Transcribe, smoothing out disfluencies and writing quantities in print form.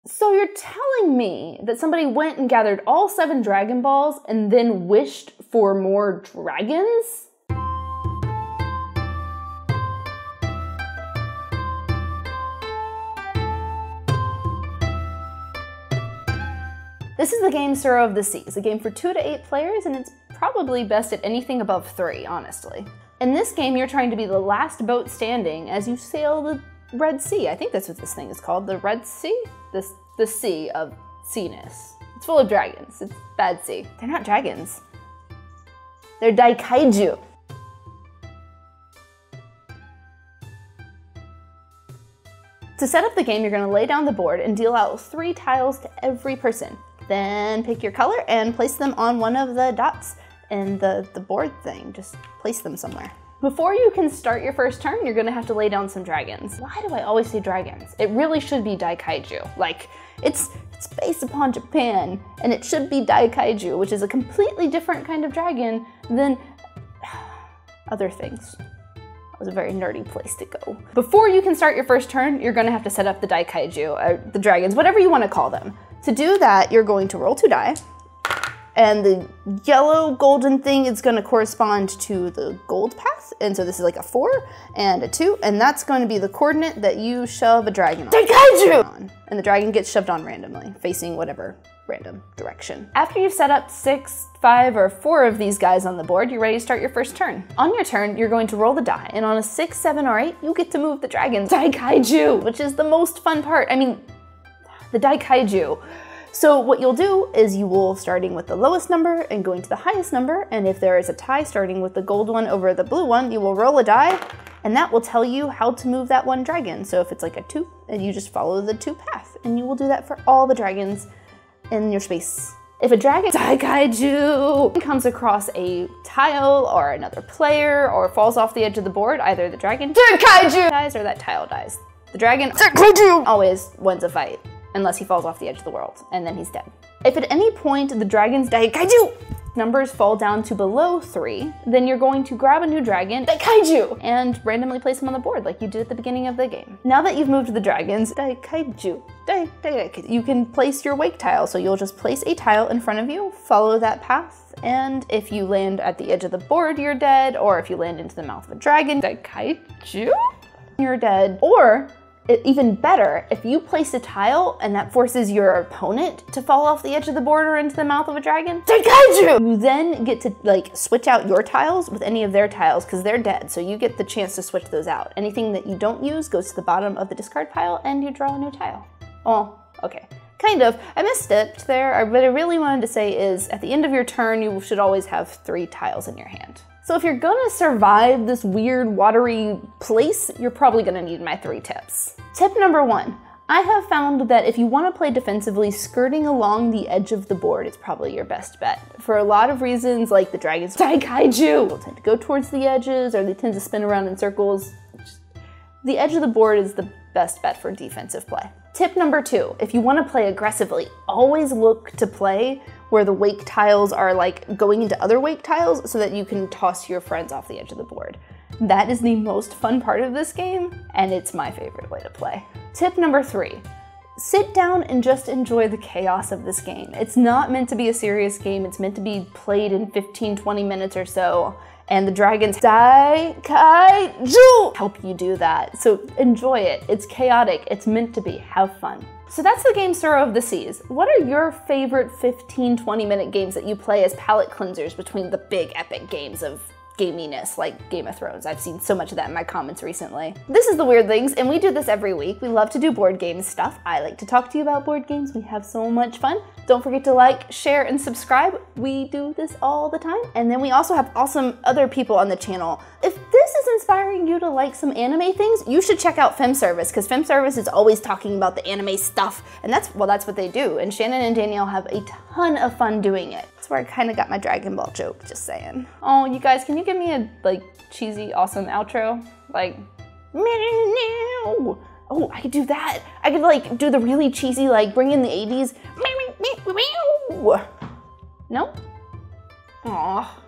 So you're telling me that somebody went and gathered all 7 Dragon Balls and then wished for more dragons? This is the game Tsuro of the Seas, a game for 2 to 8 players, and it's probably best at anything above 3, honestly. In this game, you're trying to be the last boat standing as you sail the Red Sea. I think that's what this thing is called, the Red Sea? The sea of sea-ness. It's full of dragons. It's bad sea. They're not dragons. They're daikaiju. To set up the game, you're going to lay down the board and deal out 3 tiles to every person. Then pick your color and place them on one of the dots in the board thing. Just place them somewhere. Before you can start your first turn, you're gonna have to lay down some dragons. Why do I always say dragons? It really should be daikaiju. Like, it's based upon Japan, and it should be daikaiju, which is a completely different kind of dragon than other things. That was a very nerdy place to go. Before you can start your first turn, you're gonna have to set up the daikaiju, the dragons, whatever you wanna call them. To do that, you're going to roll 2 die, and the yellow golden thing is gonna correspond to the gold path, and so this is like a 4 and a 2, and that's going to be the coordinate that you shove a dragon on. And the dragon gets shoved on randomly, facing whatever random direction. After you've set up 6, 5, or 4 of these guys on the board, you're ready to start your first turn. On your turn, you're going to roll the die, and on a 6, 7, or 8, you get to move the dragons daikaiju, which is the most fun part. I mean, the daikaiju. So what you'll do is you will, starting with the lowest number and going to the highest number, and if there is a tie starting with the gold one over the blue one, you will roll a die, and that will tell you how to move that one dragon. So if it's like a 2, and you just follow the 2 path, and you will do that for all the dragons in your space. If a dragon daikaiju comes across a tile or another player or falls off the edge of the board, either the dragon daikaiju dies or that tile dies. The dragon daikaiju always wins a fight, unless he falls off the edge of the world, and then he's dead. If at any point the dragon's daikaiju numbers fall down to below 3, then you're going to grab a new dragon, daikaiju, and randomly place them on the board like you did at the beginning of the game. Now that you've moved the dragons, daikaiju, you can place your wake tile. So you'll just place a tile in front of you, follow that path, and if you land at the edge of the board, you're dead, or if you land into the mouth of a dragon, daikaiju, you're dead, or even better, if you place a tile and that forces your opponent to fall off the edge of the board or into the mouth of a dragon, daikaiju! You then get to like switch out your tiles with any of their tiles because they're dead, so you get the chance to switch those out. Anything that you don't use goes to the bottom of the discard pile and you draw a new tile. Oh, okay. Kind of. I misstepped there. What I really wanted to say is at the end of your turn, you should always have 3 tiles in your hand. So if you're gonna survive this weird watery place, you're probably gonna need my 3 tips. Tip number 1, I have found that if you wanna play defensively, skirting along the edge of the board is probably your best bet. For a lot of reasons, like the dragons daikaiju will tend to go towards the edges, or they tend to spin around in circles. The edge of the board is the best bet for defensive play. Tip number 2, if you wanna play aggressively, always look to play where the wake tiles are like going into other wake tiles so that you can toss your friends off the edge of the board. That is the most fun part of this game, and it's my favorite way to play. Tip number 3, sit down and just enjoy the chaos of this game. It's not meant to be a serious game, it's meant to be played in 15-20 minutes or so, and the dragons daikaiju help you do that. So enjoy it, it's chaotic, it's meant to be, have fun. So that's the game Tsuro of the Seas. What are your favorite 15-20 minute games that you play as palate cleansers between the big epic games of gaminess like Game of Thrones? I've seen so much of that in my comments recently. This is the Weirdlings, and we do this every week. We love to do board game stuff. I like to talk to you about board games. We have so much fun. Don't forget to like, share, and subscribe. We do this all the time. And then we also have awesome other people on the channel. If this is inspiring you to like some anime things, you should check out FemService, because FemService is always talking about the anime stuff, and that's what they do. And Shannon and Danielle have a ton of fun doing it. That's where I kind of got my Dragon Ball joke, just saying. Oh, you guys, can you give me a like cheesy, awesome outro? Like, oh, I could do that. I could like do the really cheesy, like bring in the 80s. No? Aw.